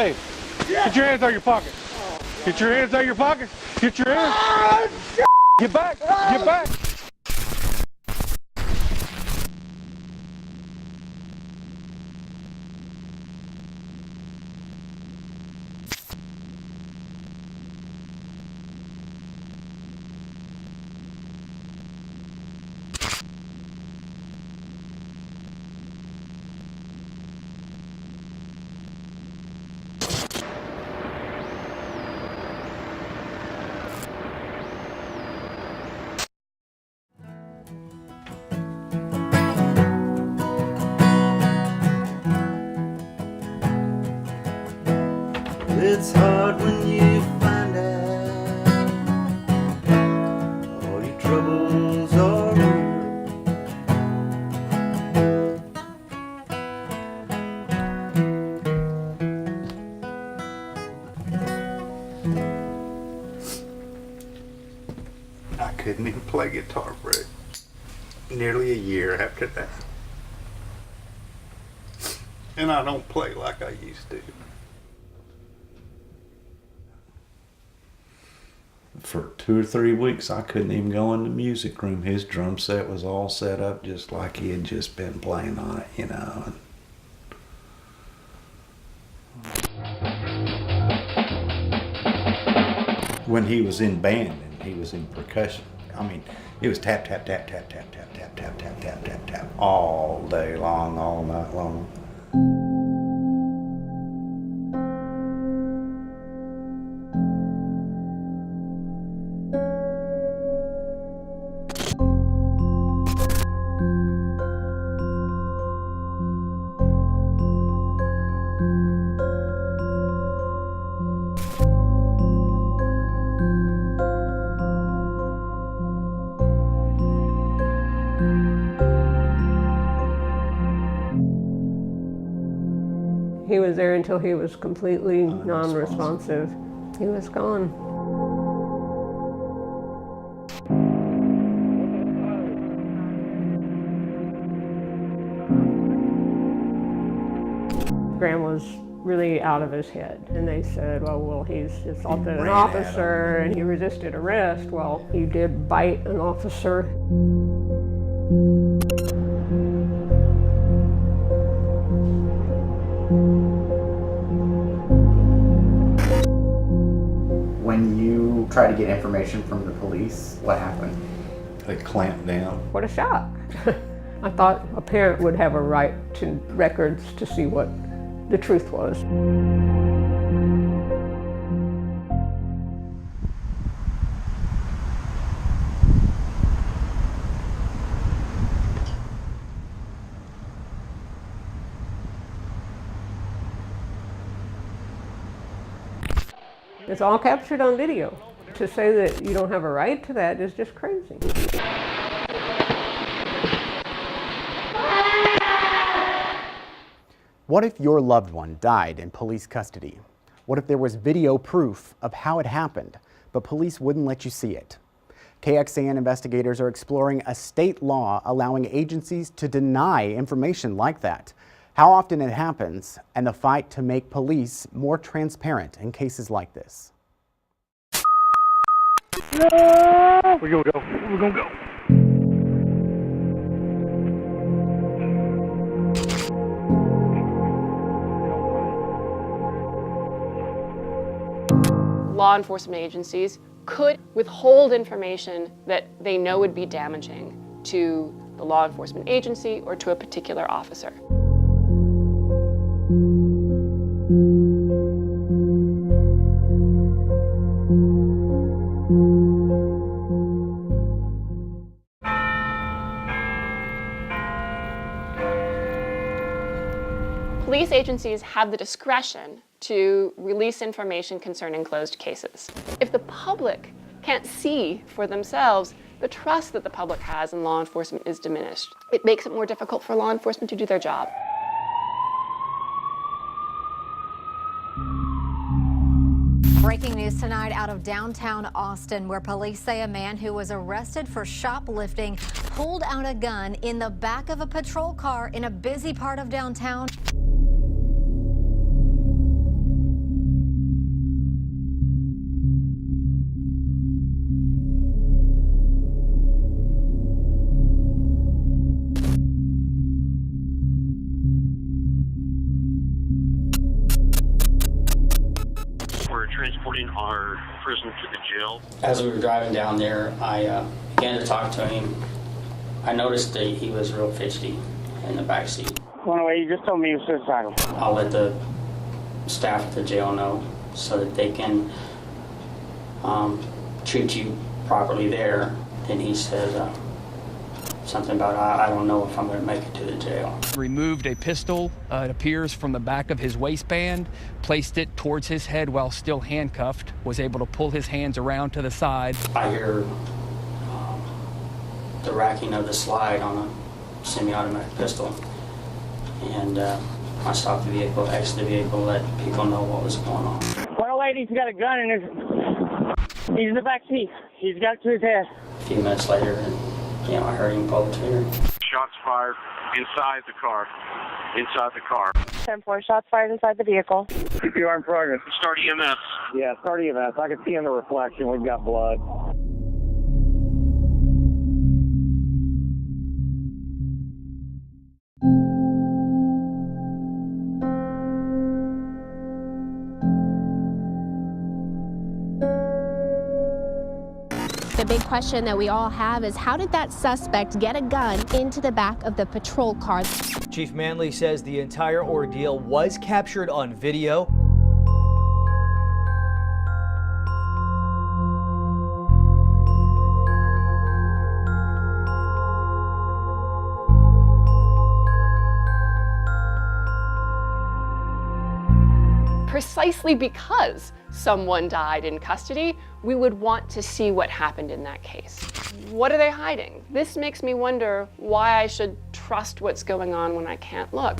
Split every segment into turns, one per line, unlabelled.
Hey, get your hands out of your pocket. Get your hands out of your pocket. Get your hands. Get back. Get back.
It's hard when you find out all your troubles are real. I couldn't even play guitar for nearly a year after that. And I don't play like I used to.
For 2 or 3 weeks, I couldn't even go in the music room. His drum set was all set up just like he had just been playing on it, you know. When he was in band and he was in percussion, I mean, it was tap, tap, tap, tap, tap, tap, tap, tap, tap, tap, tap, tap, all day long, all night long.
He was there until he was completely non-responsive. He was gone. Graham was really out of his head. And they said, well, he's assaulted an officer and he resisted arrest. Well, he did bite an officer.
When you try to get information from the police, what happened?
They clamped down.
What a shock. I thought a parent would have a right to records to see what the truth was. It's all captured on video. To say that you don't have a right to that is just crazy.
What if your loved one died in police custody? What if there was video proof of how it happened, but police wouldn't let you see it? KXAN investigators are exploring a state law allowing agencies to deny information like that, how often it happens, and the fight to make police more transparent in cases like this.
We're gonna go. We're gonna go.
Law enforcement agencies could withhold information that they know would be damaging to the law enforcement agency or to a particular officer. Police agencies have the discretion to release information concerning closed cases. If the public can't see for themselves, the trust that the public has in law enforcement is diminished. It makes it more difficult for law enforcement to do their job.
Breaking news tonight out of downtown Austin, where police say a man who was arrested for shoplifting pulled out a gun in the back of a patrol car in a busy part of downtown.
transporting our prisoner to the jail.
As we were driving down there, I began to talk to him. I noticed that he was real fidgety in the back seat.
Well, anyway, you just told me he was suicidal.
I'll let the staff at the jail know so that they can treat you properly there. Then he said something about, I don't know if I'm going to make it to the jail.
Removed a pistol, it appears, from the back of his waistband, placed it towards his head while still handcuffed, was able to pull his hands around to the side.
I hear the racking of the slide on a semi-automatic pistol. And I stopped the vehicle, exited the vehicle, let people know what was going on.
Well, lady's got a gun in he's in the back seat. He's got it to his head.
A few minutes later, I heard him pull the trigger.
Shots fired inside the car. Inside the car.
10-4, shots fired inside the vehicle.
CPR in progress.
Start EMS.
Yeah, start EMS. I can see in the reflection we've got blood.
The big question that we all have is, how did that suspect get a gun into the back of the patrol car?
Chief Manley says the entire ordeal was captured on video.
Precisely because someone died in custody, we would want to see what happened in that case. What are they hiding? This makes me wonder why I should trust what's going on when I can't look.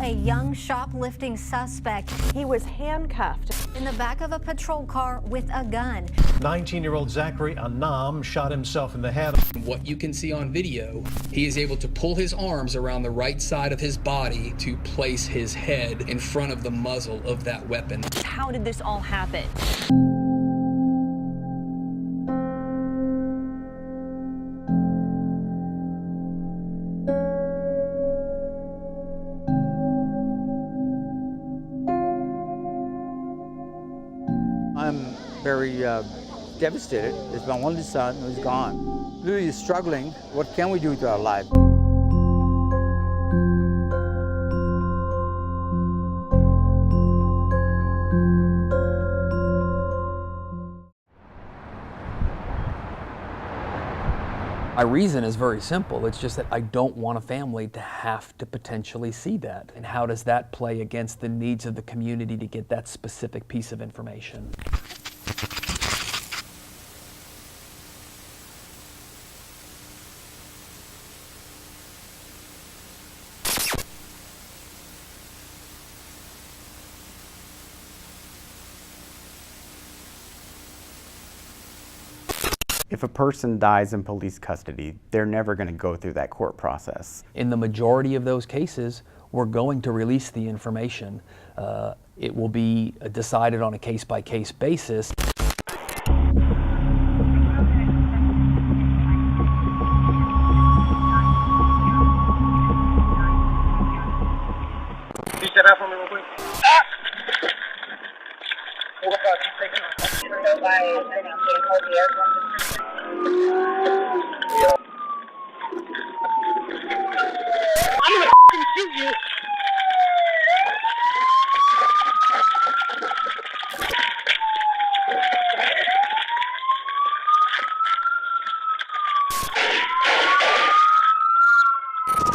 A young shoplifting suspect.
He was handcuffed
In the back of a patrol car with a gun.
19-year-old Zachary Anam shot himself in the head.
What you can see on video, he is able to pull his arms around the right side of his body to place his head in front of the muzzle of that weapon.
How did this all happen?
I'm very devastated. It's my only son who's gone. Literally struggling. What can we do with our life?
My reason is very simple. It's just that I don't want a family to have to potentially see that. And how does that play against the needs of the community to get that specific piece of information?
If a person dies in police custody, they're never going to go through that court process.
In the majority of those cases, we're going to release the information. It will be decided on a case-by-case basis.
Can you step out for me real quick? I'm gonna shoot you.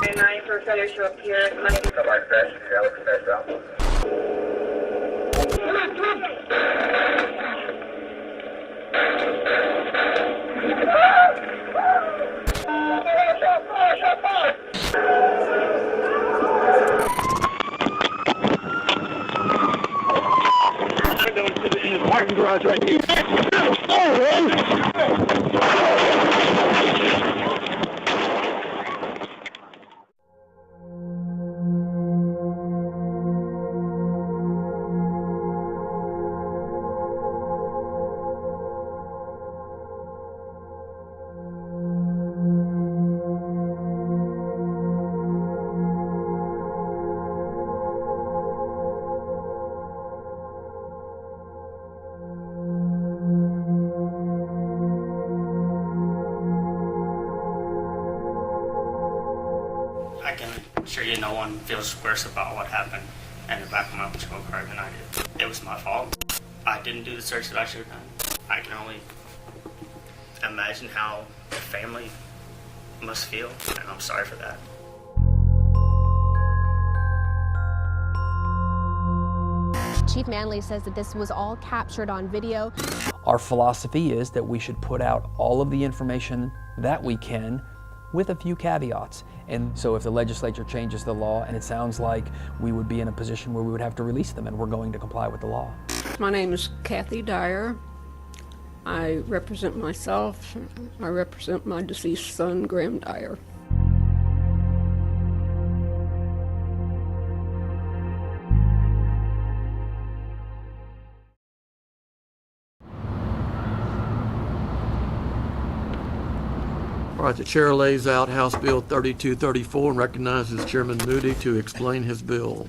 And 9 for failure to appear. Money for my fresh.
Parking garage right here.
I can assure you no one feels worse about what happened in the back of my patrol car than I did. It was my fault. I didn't do the search that I should have done. I can only imagine how the family must feel, and I'm sorry for that.
Chief Manley says that this was all captured on video.
Our philosophy is that we should put out all of the information that we can with a few caveats. And so if the legislature changes the law, and it sounds like we would be in a position where we would have to release them, and we're going to comply with the law.
My name is Kathy Dyer. I represent myself. I represent my deceased son, Graham Dyer.
All right, the chair lays out House Bill 3234 and recognizes Chairman Moody to explain his bill.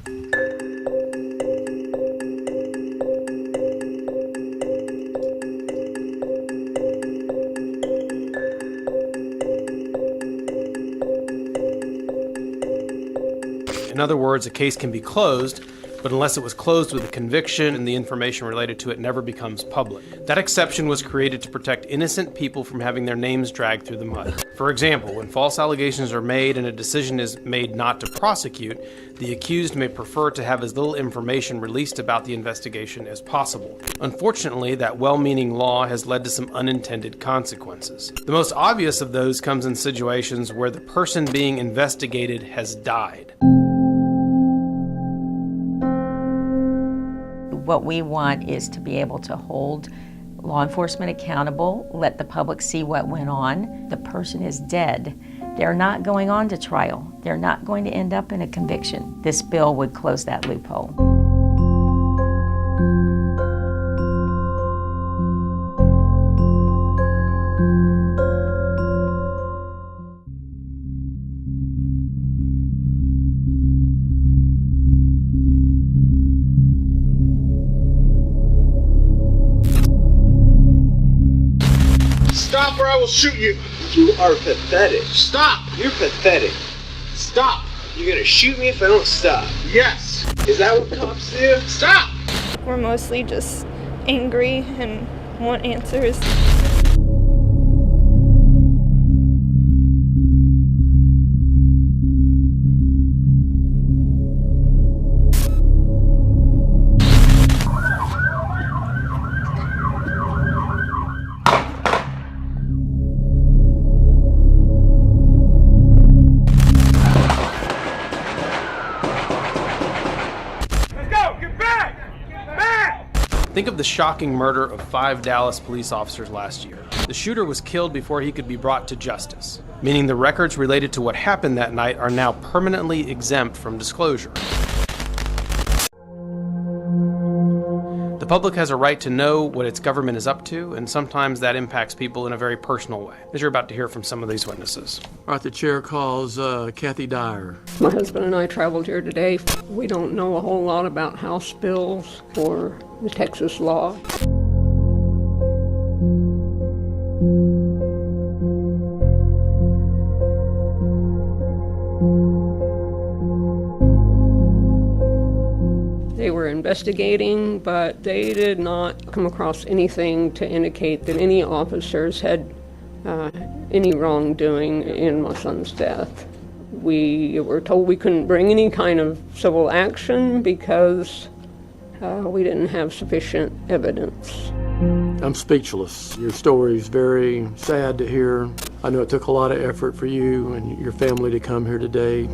In other words, a case can be closed, but unless it was closed with a conviction and the information related to it never becomes public. That exception was created to protect innocent people from having their names dragged through the mud. For example, when false allegations are made and a decision is made not to prosecute, the accused may prefer to have as little information released about the investigation as possible. Unfortunately, that well-meaning law has led to some unintended consequences. The most obvious of those comes in situations where the person being investigated has died.
What we want is to be able to hold law enforcement accountable, let the public see what went on. The person is dead. They're not going on to trial. They're not going to end up in a conviction. This bill would close that loophole.
Stop or I will shoot you. You are pathetic. Stop. You're pathetic. Stop. You're gonna shoot me if I don't stop. Yes. Is that what cops do? Stop.
We're mostly just angry and want answers.
Think of the shocking murder of 5 Dallas police officers last year. The shooter was killed before he could be brought to justice, meaning the records related to what happened that night are now permanently exempt from disclosure. The public has a right to know what its government is up to, and sometimes that impacts people in a very personal way, as you're about to hear from some of these witnesses.
All right, the chair calls Kathy Dyer.
My husband and I traveled here today. We don't know a whole lot about House bills or the Texas law. They were investigating, but they did not come across anything to indicate that any officers had any wrongdoing in my son's death. We were told we couldn't bring any kind of civil action because we didn't have sufficient evidence.
I'm speechless. Your story is very sad to hear. I know it took a lot of effort for you and your family to come here today.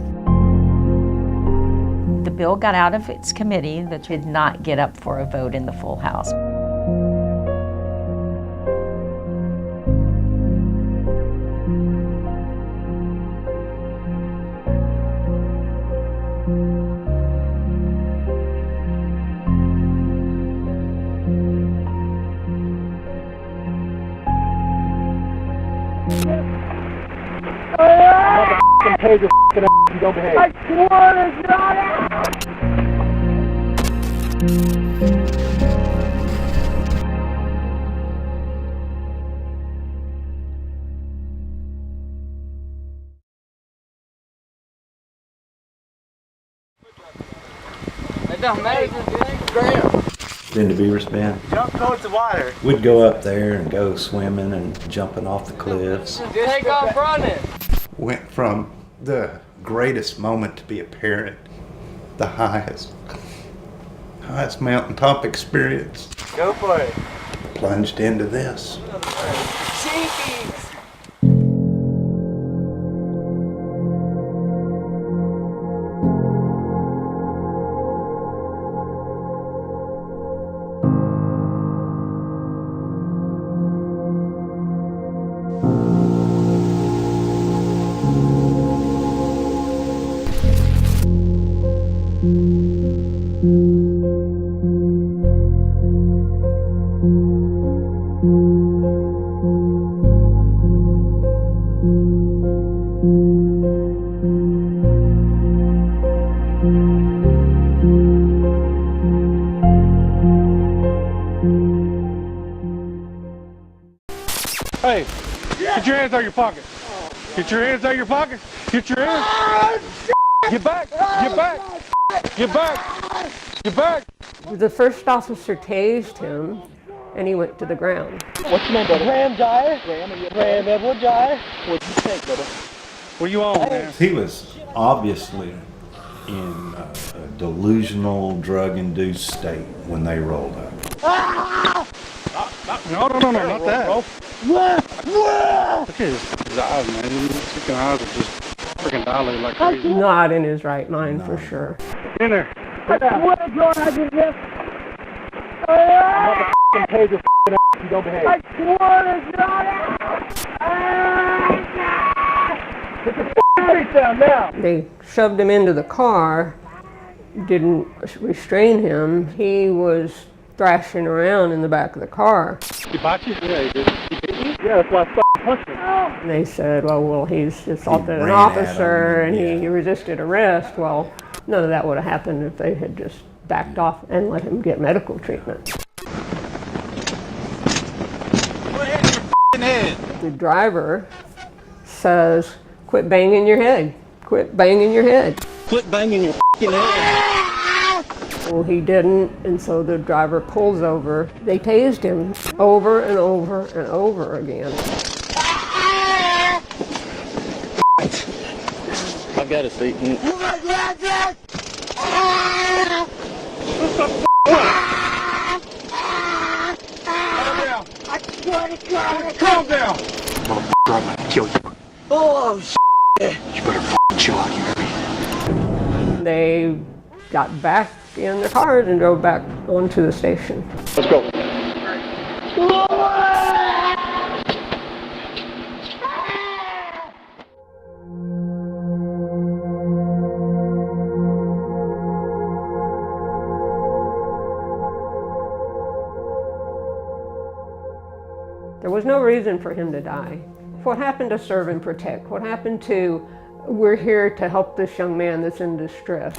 The bill got out of its committee that did not get up for a vote in the full House.
Behave your ass and don't behave. I swear to God.
It don't matter, just Graham.
Been to Beaver's Bend?
Jump towards the water.
We'd go up there and go swimming and jumping off the cliffs.
Just take off running.
Went from the greatest moment to be a parent, the highest mountaintop experience.
Go for it.
Plunged into this.
Cheekies.
Hey, get your hands out of your pocket. Get your hands out of your pocket. Get your hands. Get back. Get back. Get back. Get back.
The first officer tased him, and he went to the ground.
What's your name, brother? Graham Jai. Graham Edward Jai. What'd you think, brother? What are you on, man?
He was obviously in a delusional, drug-induced state when they rolled up.
No, not that. Look at his eyes, man. His freaking eyes are just freaking dilated like crazy.
Not in his right mind, for sure.
Get in there.
What is going on? I just missed.
I'm paid your ass if you don't behave.
I swear to God.
Put the face down now.
They shoved him into the car, didn't restrain him. He was thrashing around in the back of the car.
He bite you? Yeah, he did. He bit you? Yeah, that's why I punched him.
And they said, well, he's assaulted an officer and he resisted arrest. Well, none of that would have happened if they had just backed off and let him get medical treatment. The driver says, quit banging your head. Quit banging your head.
Quit banging your head.
Well, he didn't, and so the driver pulls over. They tased him over and over and over again.
I got it, Steve. Calm down. Motherfucker, I'm gonna kill you.
Oh, shit.
You better chill out, you hear me?
They got back in their cars and drove back onto the station.
Let's go.
There was no reason for him to die. What happened to serve and protect? What happened to, we're here to help this young man that's in distress?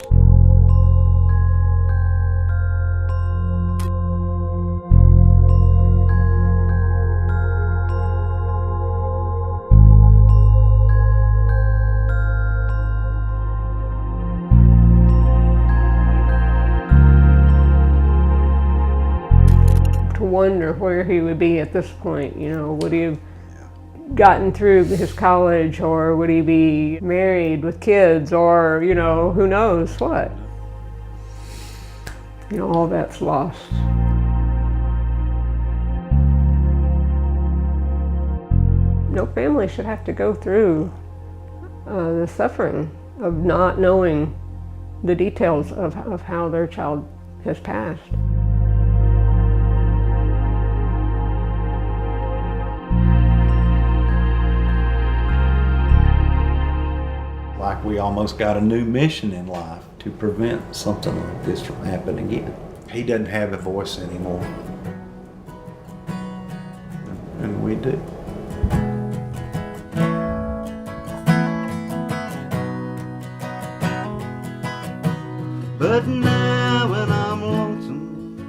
Wonder where he would be at this point. You know, would he have gotten through his college, or would he be married with kids, or, you know, who knows what? You know, all that's lost. No family should have to go through the suffering of not knowing the details of how their child has passed.
Like we almost got a new mission in life to prevent something like this from happening again. He doesn't have a voice anymore. And we do. But now when I'm lonesome,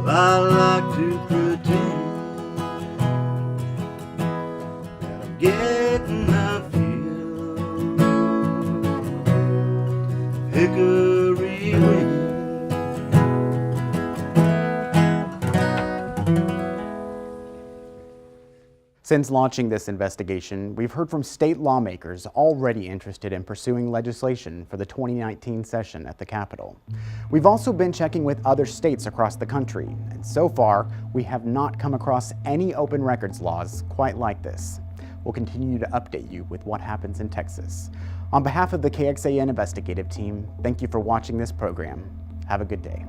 well, I like to pretend that I'm getting my fill. Hickory
Since launching this investigation, we've heard from state lawmakers already interested in pursuing legislation for the 2019 session at the Capitol. We've also been checking with other states across the country, and so far, we have not come across any open records laws quite like this. We'll continue to update you with what happens in Texas. On behalf of the KXAN investigative team, thank you for watching this program. Have a good day.